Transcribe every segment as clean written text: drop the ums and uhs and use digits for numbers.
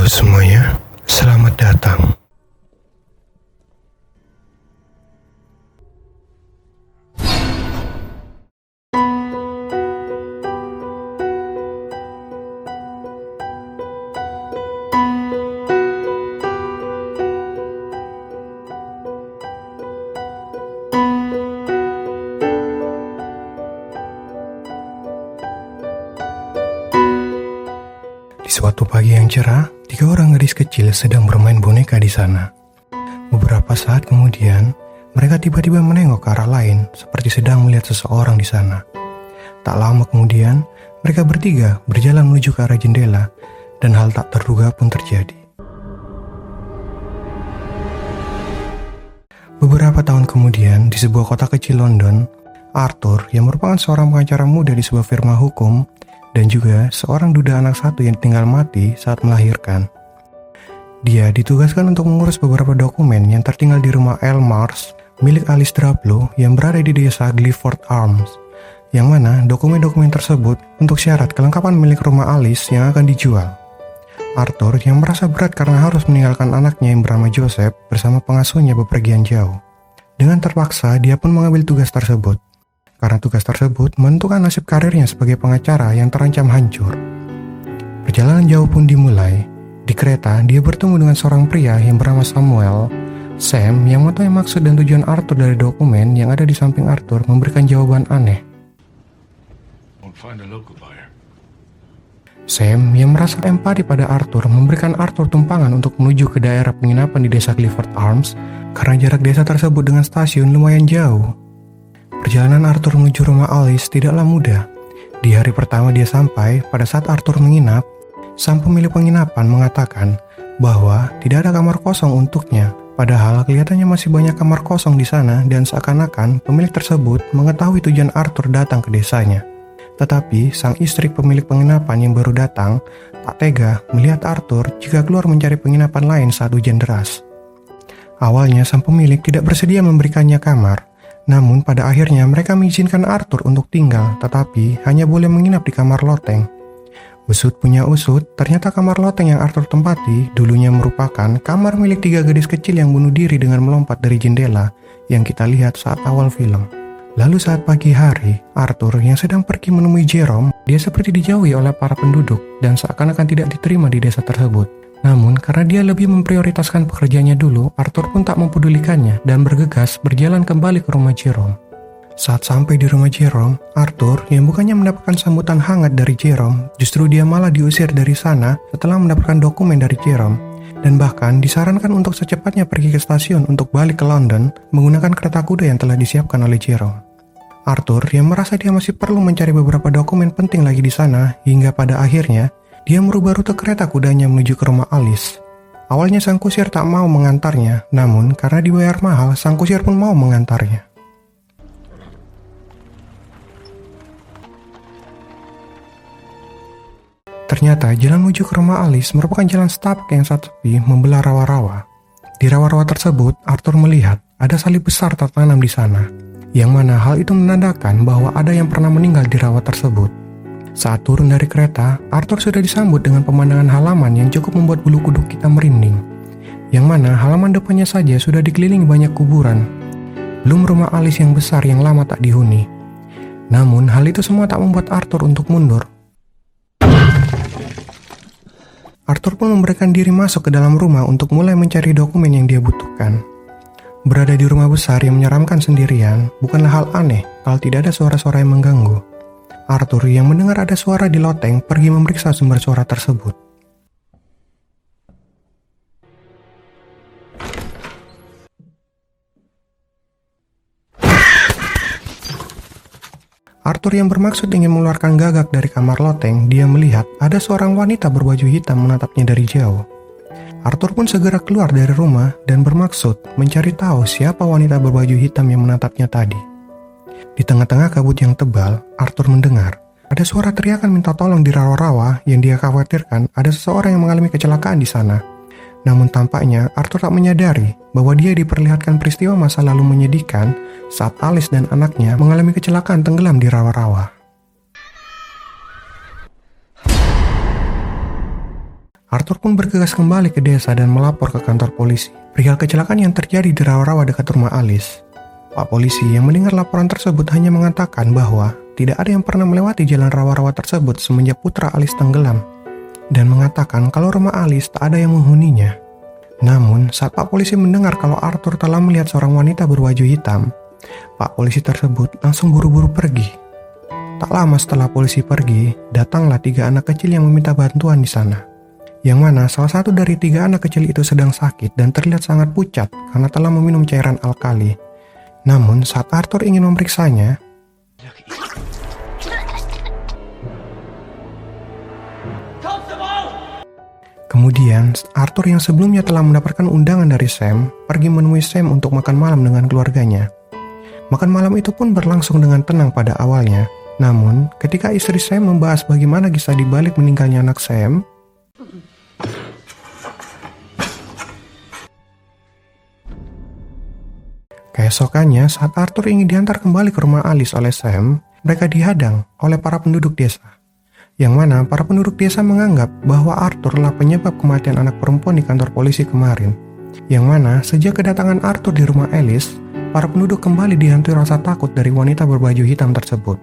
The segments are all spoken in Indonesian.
Halo semuanya, selamat datang. Di suatu pagi yang cerah, 3 orang gadis kecil sedang bermain boneka di sana. Beberapa saat kemudian, mereka tiba-tiba menengok ke arah lain seperti sedang melihat seseorang di sana. Tak lama kemudian, mereka bertiga berjalan menuju ke arah jendela dan hal tak terduga pun terjadi. Beberapa tahun kemudian, di sebuah kota kecil London, Arthur yang merupakan seorang pengacara muda di sebuah firma hukum dan juga seorang duda anak satu yang tinggal mati saat melahirkan. Dia ditugaskan untuk mengurus beberapa dokumen yang tertinggal di rumah Elmars milik Alice Drablow yang berada di desa Clifford Arms, yang mana dokumen-dokumen tersebut untuk syarat kelengkapan milik rumah Alice yang akan dijual. Arthur yang merasa berat karena harus meninggalkan anaknya yang bernama Joseph bersama pengasuhnya bepergian jauh. Dengan terpaksa, dia pun mengambil tugas tersebut. Karena tugas tersebut menentukan nasib karirnya sebagai pengacara yang terancam hancur. Perjalanan jauh pun dimulai. Di kereta, dia bertemu dengan seorang pria yang bernama Samuel. Sam yang mengetahui maksud dan tujuan Arthur dari dokumen yang ada di samping Arthur memberikan jawaban aneh. Sam yang merasa empati pada Arthur memberikan Arthur tumpangan untuk menuju ke daerah penginapan di desa Clifford Arms karena jarak desa tersebut dengan stasiun lumayan jauh. Perjalanan Arthur menuju rumah Alice tidaklah mudah. Di hari pertama dia sampai, pada saat Arthur menginap, sang pemilik penginapan mengatakan bahwa tidak ada kamar kosong untuknya. Padahal kelihatannya masih banyak kamar kosong di sana dan seakan-akan pemilik tersebut mengetahui tujuan Arthur datang ke desanya. Tetapi sang istri pemilik penginapan yang baru datang tak tega melihat Arthur jika keluar mencari penginapan lain saat hujan deras. Awalnya sang pemilik tidak bersedia memberikannya kamar. Namun pada akhirnya mereka mengizinkan Arthur untuk tinggal, tetapi hanya boleh menginap di kamar loteng. Usut punya usut, ternyata kamar loteng yang Arthur tempati dulunya merupakan kamar milik 3 gadis kecil yang bunuh diri dengan melompat dari jendela yang kita lihat saat awal film. Lalu saat pagi hari, Arthur yang sedang pergi menemui Jerome, dia seperti dijauhi oleh para penduduk dan seakan-akan tidak diterima di desa tersebut. Namun, karena dia lebih memprioritaskan pekerjaannya dulu, Arthur pun tak mempedulikannya dan bergegas berjalan kembali ke rumah Jerome. Saat sampai di rumah Jerome, Arthur yang bukannya mendapatkan sambutan hangat dari Jerome, justru dia malah diusir dari sana setelah mendapatkan dokumen dari Jerome. Dan bahkan disarankan untuk secepatnya pergi ke stasiun untuk balik ke London menggunakan kereta kuda yang telah disiapkan oleh Jerome. Arthur yang merasa dia masih perlu mencari beberapa dokumen penting lagi di sana hingga pada akhirnya dia merubah rute kereta kudanya menuju ke rumah Alice. Awalnya sang kusir tak mau mengantarnya, namun karena dibayar mahal, sang kusir pun mau mengantarnya. Ternyata jalan menuju ke rumah Alice merupakan jalan setapak yang sangat sepi membelah rawa-rawa. Di rawa-rawa tersebut, Arthur melihat ada salib besar tertanam di sana, yang mana hal itu menandakan bahwa ada yang pernah meninggal di rawa tersebut. Saat turun dari kereta, Arthur sudah disambut dengan pemandangan halaman yang cukup membuat bulu kuduk kita merinding. Yang mana halaman depannya saja sudah dikelilingi banyak kuburan. Belum rumah Alice yang besar yang lama tak dihuni. Namun hal itu semua tak membuat Arthur untuk mundur. Arthur pun memberikan diri masuk ke dalam rumah untuk mulai mencari dokumen yang dia butuhkan. Berada di rumah besar yang menyeramkan sendirian bukanlah hal aneh kalau tidak ada suara-suara yang mengganggu. Arthur yang mendengar ada suara di loteng pergi memeriksa sumber suara tersebut. Arthur yang bermaksud ingin mengeluarkan gagak dari kamar loteng, dia melihat ada seorang wanita berbaju hitam menatapnya dari jauh. Arthur pun segera keluar dari rumah dan bermaksud mencari tahu siapa wanita berbaju hitam yang menatapnya tadi. Di tengah-tengah kabut yang tebal, Arthur mendengar ada suara teriakan minta tolong di rawa-rawa yang dia khawatirkan ada seseorang yang mengalami kecelakaan di sana. Namun tampaknya Arthur tak menyadari bahwa dia diperlihatkan peristiwa masa lalu menyedihkan saat Alice dan anaknya mengalami kecelakaan tenggelam di rawa-rawa. Arthur pun bergegas kembali ke desa dan melapor ke kantor polisi perihal kecelakaan yang terjadi di rawa-rawa dekat rumah Alice. Pak polisi yang mendengar laporan tersebut hanya mengatakan bahwa tidak ada yang pernah melewati jalan rawa-rawa tersebut semenjak putra Alice tenggelam, dan mengatakan kalau rumah Alice tak ada yang menghuninya. Namun, saat Pak polisi mendengar kalau Arthur telah melihat seorang wanita berbaju hitam, Pak polisi tersebut langsung buru-buru pergi. Tak lama setelah polisi pergi, datanglah 3 anak kecil yang meminta bantuan di sana. Yang mana salah satu dari 3 anak kecil itu sedang sakit dan terlihat sangat pucat karena telah meminum cairan alkali. Namun, saat Arthur ingin memeriksanya, kemudian Arthur yang sebelumnya telah mendapatkan undangan dari Sam, pergi menemui Sam untuk makan malam dengan keluarganya. Makan malam itu pun berlangsung dengan tenang pada awalnya. Namun, ketika istri Sam membahas bagaimana kisah di balik meninggalnya anak Sam, keesokannya, saat Arthur ingin diantar kembali ke rumah Alice oleh Sam, mereka dihadang oleh para penduduk desa. Yang mana para penduduk desa menganggap bahwa Arthur adalah penyebab kematian anak perempuan di kantor polisi kemarin. Yang mana sejak kedatangan Arthur di rumah Alice, para penduduk kembali dihantui rasa takut dari wanita berbaju hitam tersebut,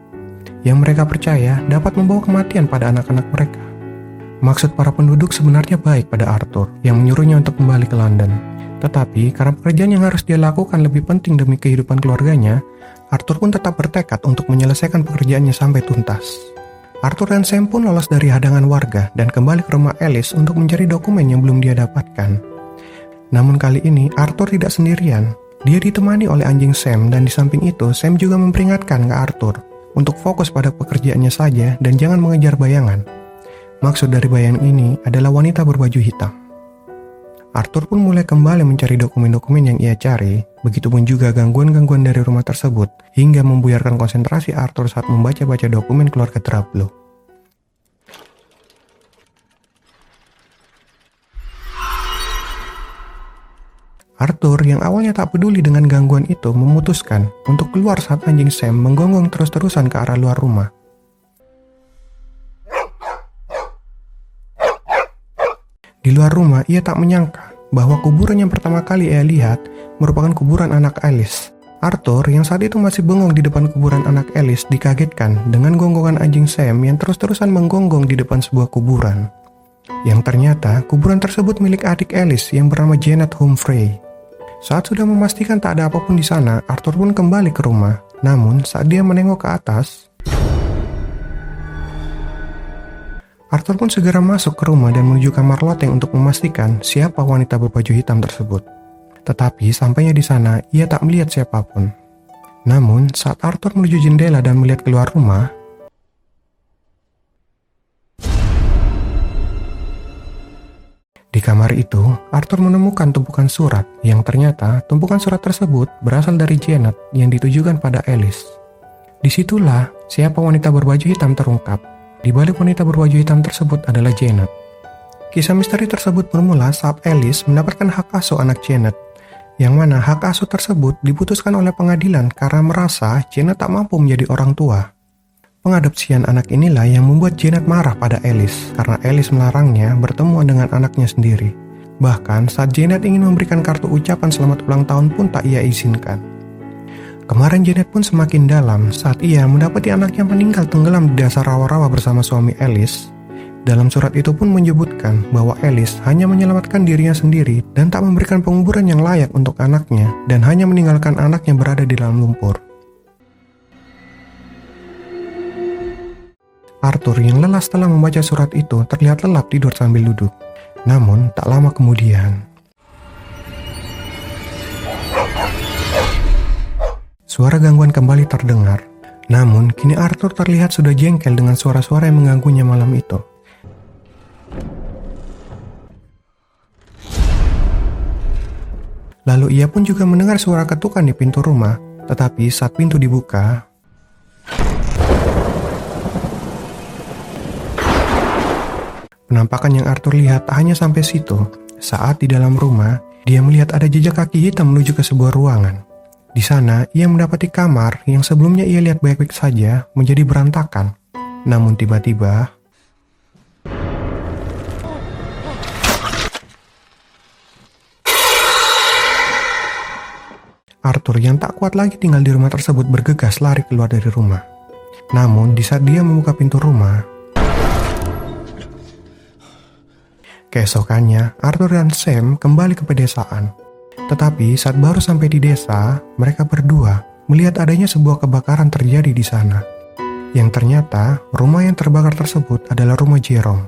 yang mereka percaya dapat membawa kematian pada anak-anak mereka. Maksud para penduduk sebenarnya baik pada Arthur yang menyuruhnya untuk kembali ke London. Tetapi karena pekerjaan yang harus dia lakukan lebih penting demi kehidupan keluarganya, Arthur pun tetap bertekad untuk menyelesaikan pekerjaannya sampai tuntas. Arthur dan Sam pun lolos dari hadangan warga dan kembali ke rumah Alice untuk mencari dokumen yang belum dia dapatkan. Namun kali ini Arthur tidak sendirian. Dia ditemani oleh anjing Sam, dan di samping itu Sam juga memperingatkan ke Arthur untuk fokus pada pekerjaannya saja dan jangan mengejar bayangan. Maksud dari bayangan ini adalah wanita berbaju hitam. Arthur pun mulai kembali mencari dokumen-dokumen yang ia cari, begitupun juga gangguan-gangguan dari rumah tersebut, hingga membuyarkan konsentrasi Arthur saat membaca-baca dokumen keluarga Traplo. Arthur yang awalnya tak peduli dengan gangguan itu memutuskan untuk keluar saat anjing Sam menggonggong terus-terusan ke arah luar rumah. Di luar rumah, ia tak menyangka bahwa kuburan yang pertama kali ia lihat merupakan kuburan anak Alice. Arthur yang saat itu masih bengong di depan kuburan anak Alice dikagetkan dengan gonggongan anjing Sam yang terus-terusan menggonggong di depan sebuah kuburan. Yang ternyata kuburan tersebut milik adik Alice yang bernama Janet Humphrey. Saat sudah memastikan tak ada apapun di sana, Arthur pun kembali ke rumah. Namun saat dia menengok ke atas, Arthur pun segera masuk ke rumah dan menuju kamar loteng untuk memastikan siapa wanita berbaju hitam tersebut. Tetapi sampainya di sana, ia tak melihat siapapun. Namun, saat Arthur menuju jendela dan melihat keluar rumah, di kamar itu, Arthur menemukan tumpukan surat yang ternyata tumpukan surat tersebut berasal dari Janet yang ditujukan pada Alice. Disitulah siapa wanita berbaju hitam terungkap. Di balik wanita berbaju hitam tersebut adalah Janet. Kisah misteri tersebut bermula saat Alice mendapatkan hak asuh anak Janet, yang mana hak asuh tersebut diputuskan oleh pengadilan karena merasa Janet tak mampu menjadi orang tua. Pengadopsian anak inilah yang membuat Janet marah pada Alice karena Alice melarangnya bertemu dengan anaknya sendiri. Bahkan saat Janet ingin memberikan kartu ucapan selamat ulang tahun pun tak ia izinkan. Kemarin Janet pun semakin dalam saat ia mendapati anaknya meninggal tenggelam di dasar rawa-rawa bersama suami Alice. Dalam surat itu pun menyebutkan bahwa Alice hanya menyelamatkan dirinya sendiri dan tak memberikan penguburan yang layak untuk anaknya dan hanya meninggalkan anaknya berada di dalam lumpur. Arthur yang lelah setelah membaca surat itu terlihat lelap tidur sambil duduk. Namun tak lama kemudian, suara gangguan kembali terdengar. Namun, kini Arthur terlihat sudah jengkel dengan suara-suara yang mengganggunya malam itu. Lalu ia pun juga mendengar suara ketukan di pintu rumah. Tetapi saat pintu dibuka, penampakan yang Arthur lihat tak hanya sampai situ. Saat di dalam rumah, dia melihat ada jejak kaki hitam menuju ke sebuah ruangan. Di sana, ia mendapati kamar yang sebelumnya ia lihat baik-baik saja menjadi berantakan. Namun tiba-tiba, Arthur yang tak kuat lagi tinggal di rumah tersebut bergegas lari keluar dari rumah. Namun di saat dia membuka pintu rumah, keesokannya Arthur dan Sam kembali ke pedesaan. Tetapi saat baru sampai di desa, mereka berdua melihat adanya sebuah kebakaran terjadi di sana. Yang ternyata rumah yang terbakar tersebut adalah rumah Jerome.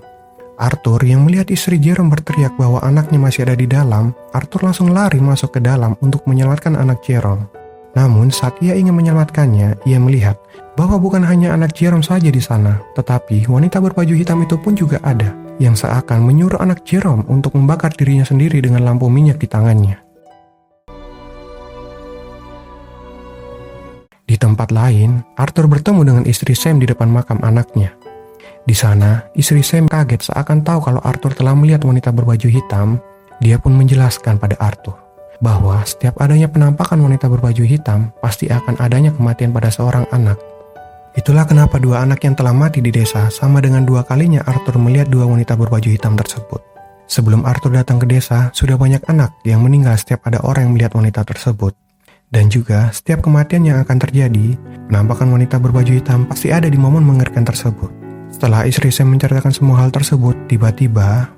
Arthur yang melihat istri Jerome berteriak bahwa anaknya masih ada di dalam, Arthur langsung lari masuk ke dalam untuk menyelamatkan anak Jerome. Namun saat ia ingin menyelamatkannya, ia melihat bahwa bukan hanya anak Jerome saja di sana, tetapi wanita berbaju hitam itu pun juga ada, yang seakan menyuruh anak Jerome untuk membakar dirinya sendiri dengan lampu minyak di tangannya. Di tempat lain, Arthur bertemu dengan istri Sam di depan makam anaknya. Di sana, istri Sam kaget seakan tahu kalau Arthur telah melihat wanita berbaju hitam. Dia pun menjelaskan pada Arthur bahwa setiap adanya penampakan wanita berbaju hitam, pasti akan adanya kematian pada seorang anak. Itulah kenapa dua anak yang telah mati di desa sama dengan dua kalinya Arthur melihat dua wanita berbaju hitam tersebut. Sebelum Arthur datang ke desa, sudah banyak anak yang meninggal setiap ada orang yang melihat wanita tersebut. Dan juga setiap kematian yang akan terjadi, penampakan wanita berbaju hitam pasti ada di momen mengerikan tersebut. Setelah istri Sam menceritakan semua hal tersebut, tiba-tiba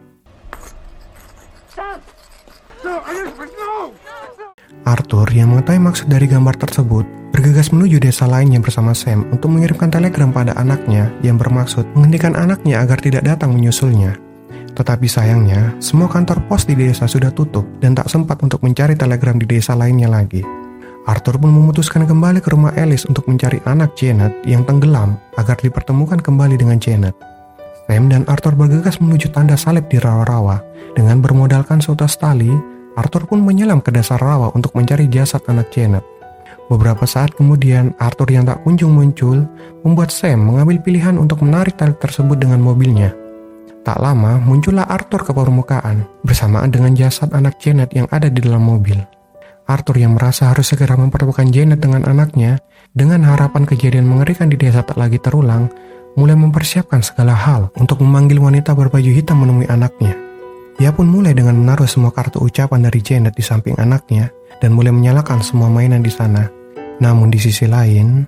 Arthur yang mengetahui maksud dari gambar tersebut bergegas menuju desa lainnya bersama Sam untuk mengirimkan telegram pada anaknya yang bermaksud menghentikan anaknya agar tidak datang menyusulnya. Tetapi sayangnya, semua kantor pos di desa sudah tutup dan tak sempat untuk mencari telegram di desa lainnya lagi. Arthur pun memutuskan kembali ke rumah Alice untuk mencari anak Janet yang tenggelam agar dipertemukan kembali dengan Janet. Sam dan Arthur bergegas menuju tanda salib di rawa-rawa. Dengan bermodalkan seutas tali, Arthur pun menyelam ke dasar rawa untuk mencari jasad anak Janet. Beberapa saat kemudian, Arthur yang tak kunjung muncul membuat Sam mengambil pilihan untuk menarik tali tersebut dengan mobilnya. Tak lama, muncullah Arthur ke permukaan bersamaan dengan jasad anak Janet yang ada di dalam mobil. Arthur yang merasa harus segera mempertemukan Janet dengan anaknya, dengan harapan kejadian mengerikan di desa tak lagi terulang, mulai mempersiapkan segala hal untuk memanggil wanita berbaju hitam menemui anaknya. Ia pun mulai dengan menaruh semua kartu ucapan dari Janet di samping anaknya dan mulai menyalakan semua mainan di sana. Namun di sisi lain,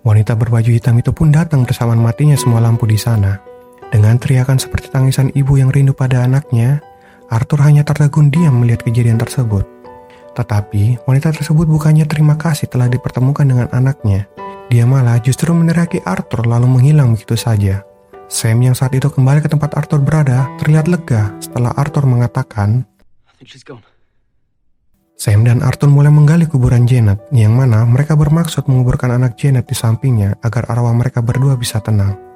wanita berbaju hitam itu pun datang bersamaan matinya semua lampu di sana. Dengan teriakan seperti tangisan ibu yang rindu pada anaknya, Arthur hanya tertegun diam melihat kejadian tersebut. Tetapi, wanita tersebut bukannya terima kasih telah dipertemukan dengan anaknya. Dia malah justru meneriaki Arthur lalu menghilang begitu saja. Sam yang saat itu kembali ke tempat Arthur berada terlihat lega setelah Arthur mengatakan, Sam dan Arthur mulai menggali kuburan Janet, yang mana mereka bermaksud menguburkan anak Janet di sampingnya agar arwah mereka berdua bisa tenang.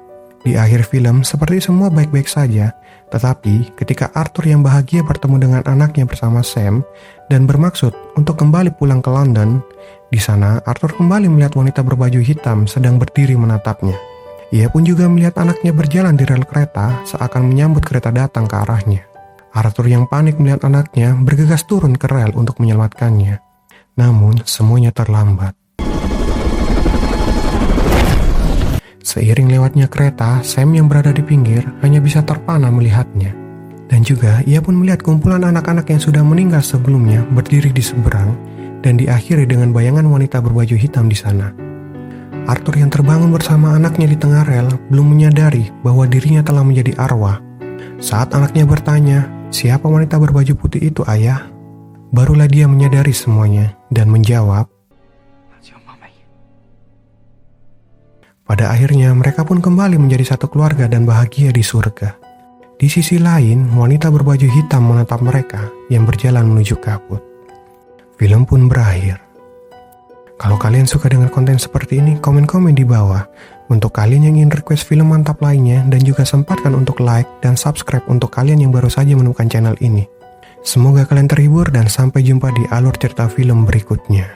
Di akhir film, seperti semua baik-baik saja, tetapi ketika Arthur yang bahagia bertemu dengan anaknya bersama Sam dan bermaksud untuk kembali pulang ke London, di sana Arthur kembali melihat wanita berbaju hitam sedang berdiri menatapnya. Ia pun juga melihat anaknya berjalan di rel kereta seakan menyambut kereta datang ke arahnya. Arthur yang panik melihat anaknya bergegas turun ke rel untuk menyelamatkannya. Namun semuanya terlambat. Seiring lewatnya kereta, Sam yang berada di pinggir hanya bisa terpana melihatnya. Dan juga ia pun melihat kumpulan anak-anak yang sudah meninggal sebelumnya berdiri di seberang dan diakhiri dengan bayangan wanita berbaju hitam di sana. Arthur yang terbangun bersama anaknya di tengah rel belum menyadari bahwa dirinya telah menjadi arwah. Saat anaknya bertanya, "Siapa wanita berbaju putih itu, ayah?" Barulah dia menyadari semuanya dan menjawab, pada akhirnya mereka pun kembali menjadi satu keluarga dan bahagia di surga. Di sisi lain, wanita berbaju hitam menatap mereka yang berjalan menuju kabut. Film pun berakhir. Kalau kalian suka dengan konten seperti ini, komen-komen di bawah. Untuk kalian yang ingin request film mantap lainnya dan juga sempatkan untuk like dan subscribe untuk kalian yang baru saja menemukan channel ini. Semoga kalian terhibur dan sampai jumpa di alur cerita film berikutnya.